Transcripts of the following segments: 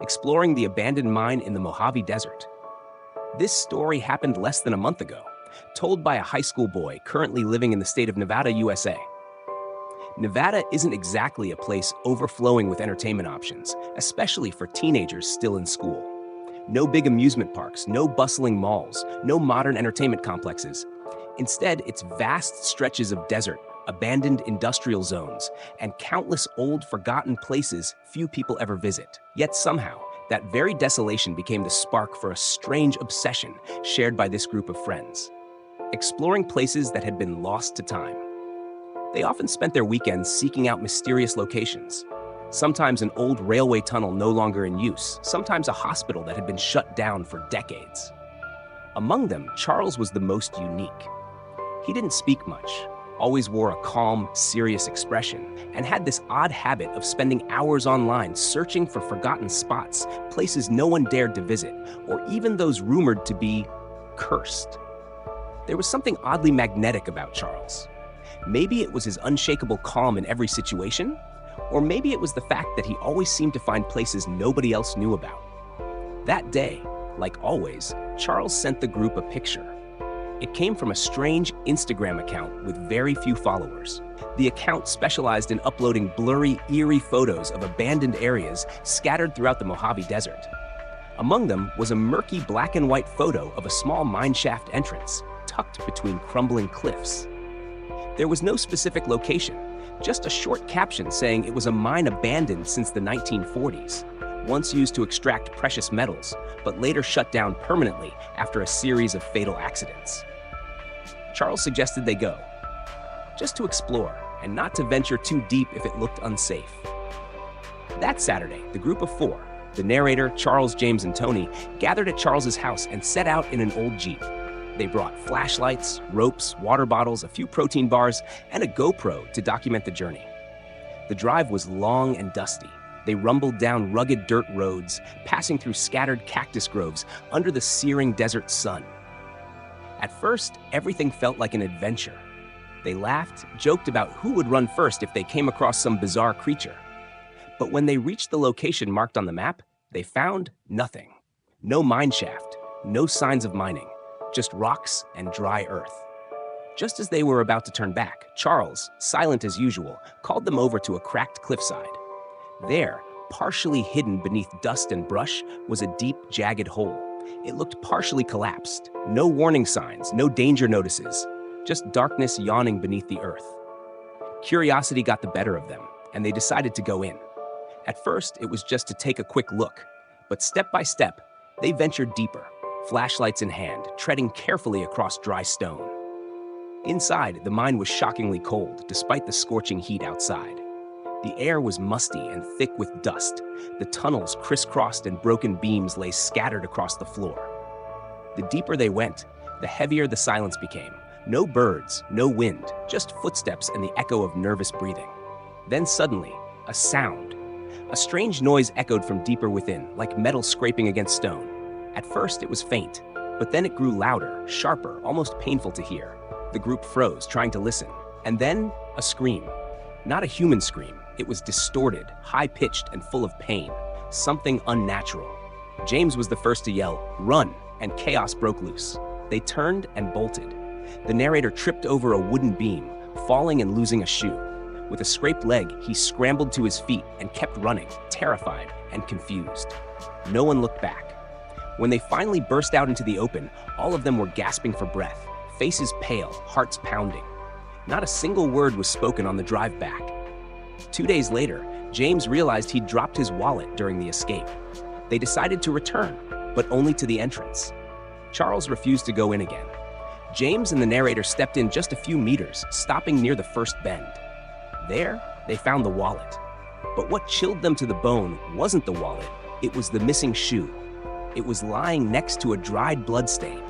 exploring the abandoned mine in the Mojave Desert. This story happened less than a month ago, told by a high school boy currently living in the state of Nevada, USA. Nevada isn't exactly a place overflowing with entertainment options, especially for teenagers still in school. No big amusement parks, no bustling malls, no modern entertainment complexes. Instead, it's vast stretches of desert, abandoned industrial zones, and countless old, forgotten places few people ever visit. Yet somehow, that very desolation became the spark for a strange obsession shared by this group of friends. Exploring places that had been lost to time. They often spent their weekends seeking out mysterious locations. Sometimes an old railway tunnel no longer in use, sometimes a hospital that had been shut down for decades. Among them, Charles was the most unique. He didn't speak much, always wore a calm, serious expression, and had this odd habit of spending hours online searching for forgotten spots, places no one dared to visit, or even those rumored to be cursed. There was something oddly magnetic about Charles. Maybe it was his unshakable calm in every situation, or maybe it was the fact that he always seemed to find places nobody else knew about. That day, like always, Charles sent the group a picture. It came from a strange Instagram account with very few followers. The account specialized in uploading blurry, eerie photos of abandoned areas scattered throughout the Mojave Desert. Among them was a murky black and white photo of a small mineshaft entrance, tucked between crumbling cliffs. There was no specific location, just a short caption saying it was a mine abandoned since the 1940s, once used to extract precious metals, but later shut down permanently after a series of fatal accidents. Charles suggested they go, just to explore and not to venture too deep if it looked unsafe. That Saturday, the group of four, the narrator, Charles, James, and Tony, gathered at Charles's house and set out in an old Jeep. They brought flashlights, ropes, water bottles, a few protein bars, and a GoPro to document the journey. The drive was long and dusty. They rumbled down rugged dirt roads, passing through scattered cactus groves under the searing desert sun. At first, everything felt like an adventure. They laughed, joked about who would run first if they came across some bizarre creature. But when they reached the location marked on the map, they found nothing. No mine shaft, no signs of mining, just rocks and dry earth. Just as they were about to turn back, Charles, silent as usual, called them over to a cracked cliffside. There, partially hidden beneath dust and brush, was a deep, jagged hole. It looked partially collapsed. No warning signs, no danger notices, just darkness yawning beneath the earth. Curiosity got the better of them, and they decided to go in. At first, it was just to take a quick look, but step by step, they ventured deeper, flashlights in hand, treading carefully across dry stone. Inside, the mine was shockingly cold, despite the scorching heat outside. The air was musty and thick with dust. The tunnels crisscrossed and broken beams lay scattered across the floor. The deeper they went, the heavier the silence became. No birds, no wind, just footsteps and the echo of nervous breathing. Then suddenly, a sound. A strange noise echoed from deeper within, like metal scraping against stone. At first, it was faint, but then it grew louder, sharper, almost painful to hear. The group froze, trying to listen. And then, a scream. Not a human scream. It was distorted, high-pitched, and full of pain. Something unnatural. James was the first to yell, "Run!" and chaos broke loose. They turned and bolted. The narrator tripped over a wooden beam, falling and losing a shoe. With a scraped leg, he scrambled to his feet and kept running, terrified and confused. No one looked back. When they finally burst out into the open, all of them were gasping for breath, faces pale, hearts pounding. Not a single word was spoken on the drive back. 2 days later, James realized he'd dropped his wallet during the escape. They decided to return, but only to the entrance. Charles refused to go in again. James and the narrator stepped in just a few meters, stopping near the first bend. There, they found the wallet. But what chilled them to the bone wasn't the wallet, it was the missing shoe. It was lying next to a dried bloodstain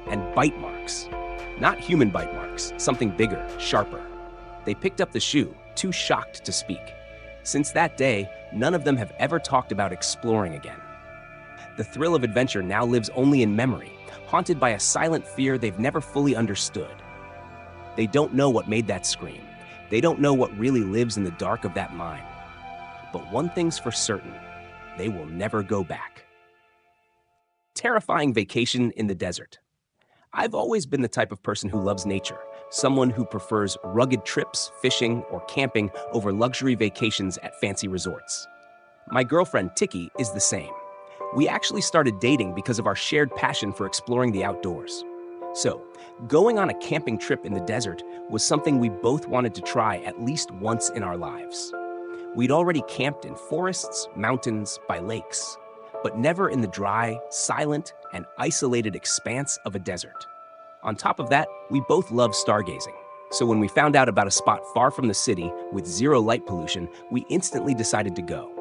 and bite marks. Not human bite marks, something bigger, sharper. They picked up the shoe, too shocked to speak. Since that day, none of them have ever talked about exploring again. The thrill of adventure now lives only in memory, haunted by a silent fear they've never fully understood. They don't know what made that scream. They don't know what really lives in the dark of that mine. But one thing's for certain, they will never go back. Terrifying vacation in the desert. I've always been the type of person who loves nature, someone who prefers rugged trips, fishing, or camping over luxury vacations at fancy resorts. My girlfriend, Tiki, is the same. We actually started dating because of our shared passion for exploring the outdoors. So, going on a camping trip in the desert was something we both wanted to try at least once in our lives. We'd already camped in forests, mountains, by lakes, but never in the dry, silent, and isolated expanse of a desert. On top of that, we both love stargazing. So when we found out about a spot far from the city with zero light pollution, we instantly decided to go.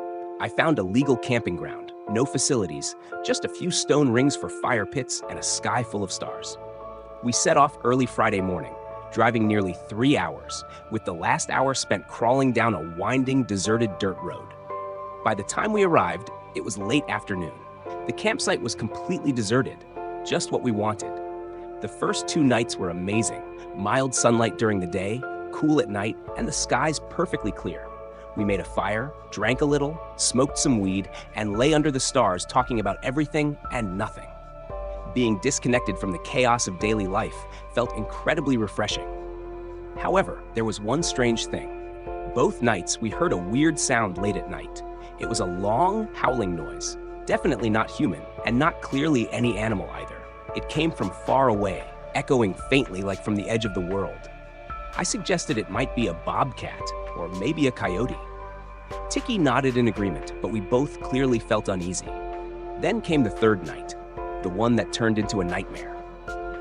I found a legal camping ground, no facilities, just a few stone rings for fire pits and a sky full of stars. We set off early Friday morning, driving nearly 3 hours, with the last hour spent crawling down a winding, deserted dirt road. By the time we arrived, it was late afternoon. The campsite was completely deserted, just what we wanted. The first 2 nights were amazing. Mild sunlight during the day, cool at night, and the skies perfectly clear. We made a fire, drank a little, smoked some weed, and lay under the stars talking about everything and nothing. Being disconnected from the chaos of daily life felt incredibly refreshing. However, there was one strange thing. Both nights, we heard a weird sound late at night. It was a long, howling noise, definitely not human, and not clearly any animal either. It came from far away, echoing faintly like from the edge of the world. I suggested it might be a bobcat, or maybe a coyote. Tiki nodded in agreement, but we both clearly felt uneasy. Then came the third night, the one that turned into a nightmare.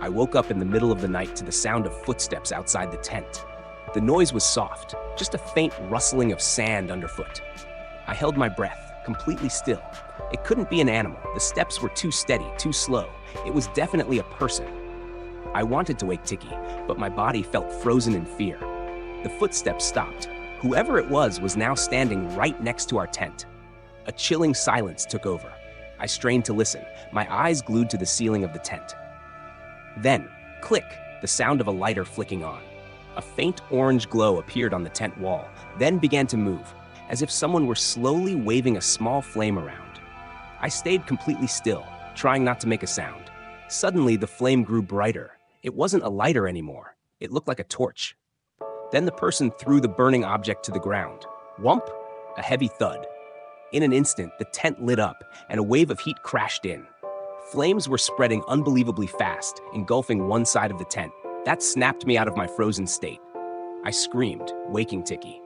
I woke up in the middle of the night to the sound of footsteps outside the tent. The noise was soft, just a faint rustling of sand underfoot. I held my breath, completely still. It couldn't be an animal. The steps were too steady, too slow. It was definitely a person. I wanted to wake Tiki, but my body felt frozen in fear. The footsteps stopped. Whoever it was now standing right next to our tent. A chilling silence took over. I strained to listen, my eyes glued to the ceiling of the tent. Then, click, the sound of a lighter flicking on. A faint orange glow appeared on the tent wall, then began to move, as if someone were slowly waving a small flame around. I stayed completely still, trying not to make a sound. Suddenly, the flame grew brighter. It wasn't a lighter anymore. It looked like a torch. Then the person threw the burning object to the ground. Whump! A heavy thud. In an instant, the tent lit up, and a wave of heat crashed in. Flames were spreading unbelievably fast, engulfing one side of the tent. That snapped me out of my frozen state. I screamed, waking Tiki.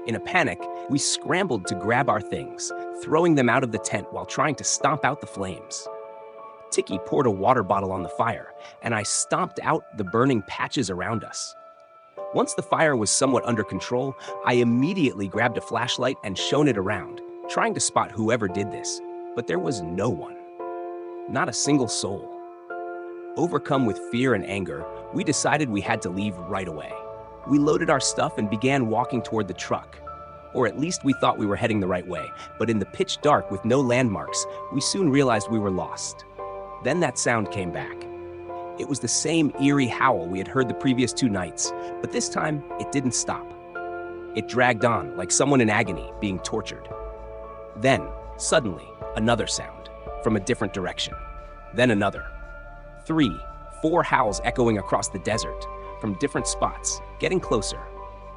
In a panic, we scrambled to grab our things, throwing them out of the tent while trying to stomp out the flames. Tiki poured a water bottle on the fire, and I stomped out the burning patches around us. Once the fire was somewhat under control, I immediately grabbed a flashlight and shone it around, trying to spot whoever did this, but there was no one. Not a single soul. Overcome with fear and anger, we decided we had to leave right away. We loaded our stuff and began walking toward the truck. Or at least we thought we were heading the right way, but in the pitch dark with no landmarks, we soon realized we were lost. Then that sound came back. It was the same eerie howl we had heard the previous 2 nights, but this time it didn't stop. It dragged on like someone in agony being tortured. Then, suddenly, another sound from a different direction. Then another. 3, 4 howls echoing across the desert from different spots, getting closer.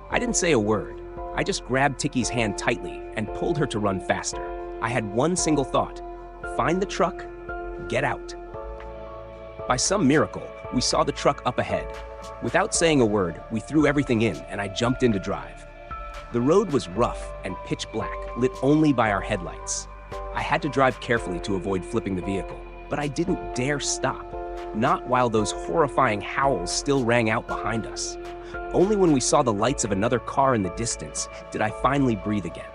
I didn't say a word. I just grabbed Tiki's hand tightly and pulled her to run faster. I had one single thought: find the truck, get out. By some miracle, we saw the truck up ahead. Without saying a word, we threw everything in and I jumped in to drive. The road was rough and pitch black, lit only by our headlights. I had to drive carefully to avoid flipping the vehicle, but I didn't dare stop. Not while those horrifying howls still rang out behind us. Only when we saw the lights of another car in the distance did I finally breathe again.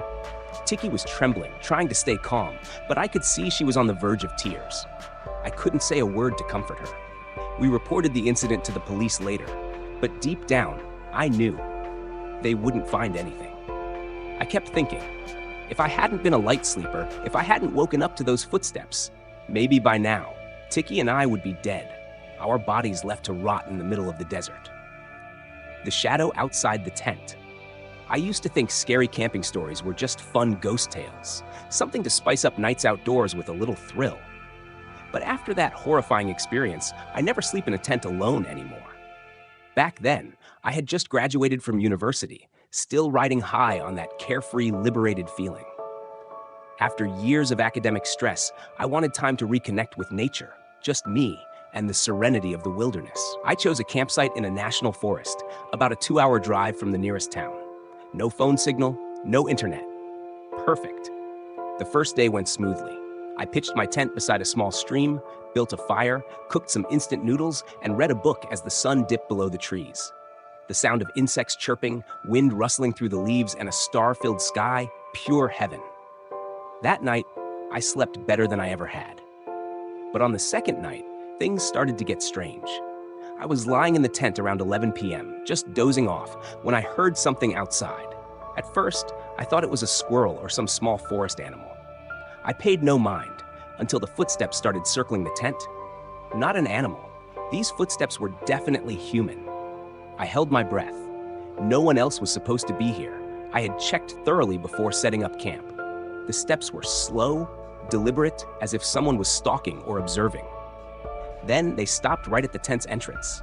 Tiki was trembling, trying to stay calm, but I could see she was on the verge of tears. I couldn't say a word to comfort her. We reported the incident to the police later, but deep down, I knew they wouldn't find anything. I kept thinking, if I hadn't been a light sleeper, if I hadn't woken up to those footsteps, maybe by now, Tiki and I would be dead, our bodies left to rot in the middle of the desert. The shadow outside the tent. I used to think scary camping stories were just fun ghost tales, something to spice up nights outdoors with a little thrill. But after that horrifying experience, I never sleep in a tent alone anymore. Back then, I had just graduated from university, still riding high on that carefree, liberated feeling. After years of academic stress, I wanted time to reconnect with nature, just me and the serenity of the wilderness. I chose a campsite in a national forest, about a 2-hour drive from the nearest town. No phone signal, no internet. Perfect. The first day went smoothly. I pitched my tent beside a small stream, built a fire, cooked some instant noodles, and read a book as the sun dipped below the trees. The sound of insects chirping, wind rustling through the leaves, and a star-filled sky, pure heaven. That night, I slept better than I ever had. But on the second night, things started to get strange. I was lying in the tent around 11 p.m., just dozing off, when I heard something outside. At first, I thought it was a squirrel or some small forest animal. I paid no mind until the footsteps started circling the tent. Not an animal. These footsteps were definitely human. I held my breath. No one else was supposed to be here. I had checked thoroughly before setting up camp. The steps were slow, deliberate, as if someone was stalking or observing. Then they stopped right at the tent's entrance.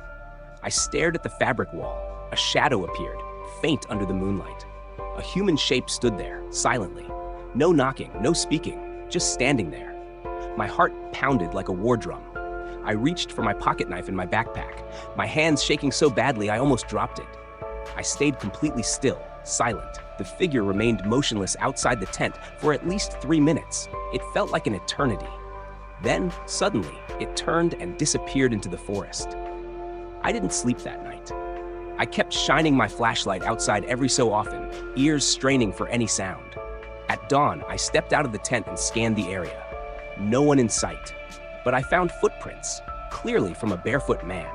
I stared at the fabric wall. A shadow appeared, faint under the moonlight. A human shape stood there, silently. No knocking, no speaking, just standing there. My heart pounded like a war drum. I reached for my pocket knife in my backpack, my hands shaking so badly I almost dropped it. I stayed completely still, silent. The figure remained motionless outside the tent for at least 3 minutes. It felt like an eternity. Then, suddenly, it turned and disappeared into the forest. I didn't sleep that night. I kept shining my flashlight outside every so often, ears straining for any sound. At dawn, I stepped out of the tent and scanned the area. No one in sight. But I found footprints, clearly from a barefoot man.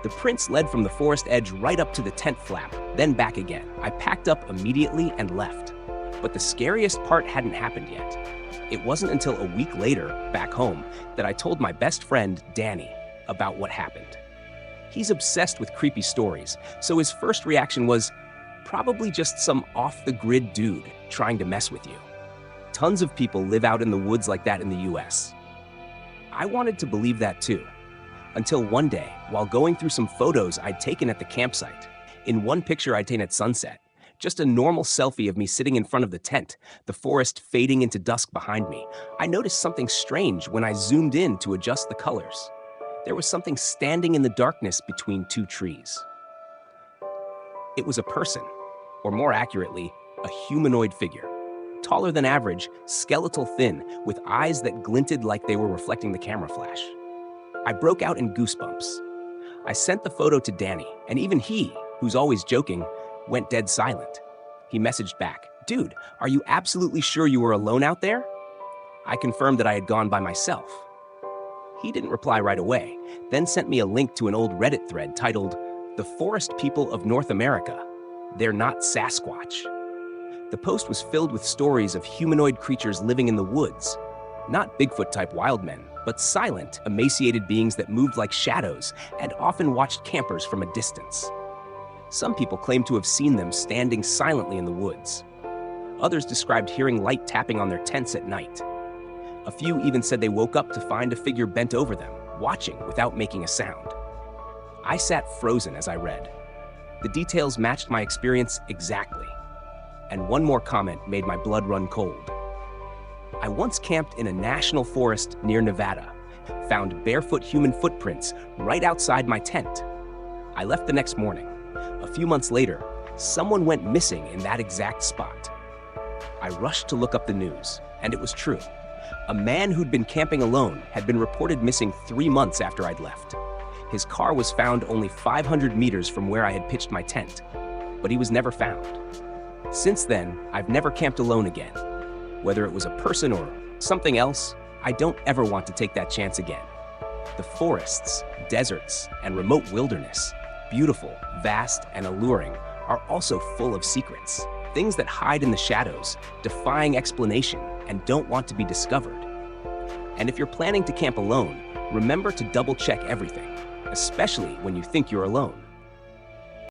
The prints led from the forest edge right up to the tent flap, then back again. I packed up immediately and left. But the scariest part hadn't happened yet. It wasn't until a week later, back home, that I told my best friend, Danny, about what happened. He's obsessed with creepy stories, so his first reaction was probably just some off-the-grid dude trying to mess with you. Tons of people live out in the woods like that in the US. I wanted to believe that too, until one day, while going through some photos I'd taken at the campsite. In one picture I'd taken at sunset, just a normal selfie of me sitting in front of the tent, the forest fading into dusk behind me, I noticed something strange when I zoomed in to adjust the colors. There was something standing in the darkness between 2 trees. It was a person, or more accurately, a humanoid figure. Taller than average, skeletal thin, with eyes that glinted like they were reflecting the camera flash. I broke out in goosebumps. I sent the photo to Danny, and even he, who's always joking, went dead silent. He messaged back, "Dude, are you absolutely sure you were alone out there?" I confirmed that I had gone by myself. He didn't reply right away, then sent me a link to an old Reddit thread titled, "The Forest People of North America. They're Not Sasquatch." The post was filled with stories of humanoid creatures living in the woods. Not Bigfoot-type wild men, but silent, emaciated beings that moved like shadows and often watched campers from a distance. Some people claimed to have seen them standing silently in the woods. Others described hearing light tapping on their tents at night. A few even said they woke up to find a figure bent over them, watching without making a sound. I sat frozen as I read. The details matched my experience exactly. And one more comment made my blood run cold. I once camped in a national forest near Nevada, found barefoot human footprints right outside my tent. I left the next morning. A few months later, someone went missing in that exact spot. I rushed to look up the news, and it was true. A man who'd been camping alone had been reported missing 3 months after I'd left. His car was found only 500 meters from where I had pitched my tent, but he was never found. Since then, I've never camped alone again. Whether it was a person or something else, I don't ever want to take that chance again. The forests, deserts, and remote wilderness, beautiful, vast, and alluring, are also full of secrets. Things that hide in the shadows, defying explanation, and don't want to be discovered. And if you're planning to camp alone, remember to double-check everything, especially when you think you're alone.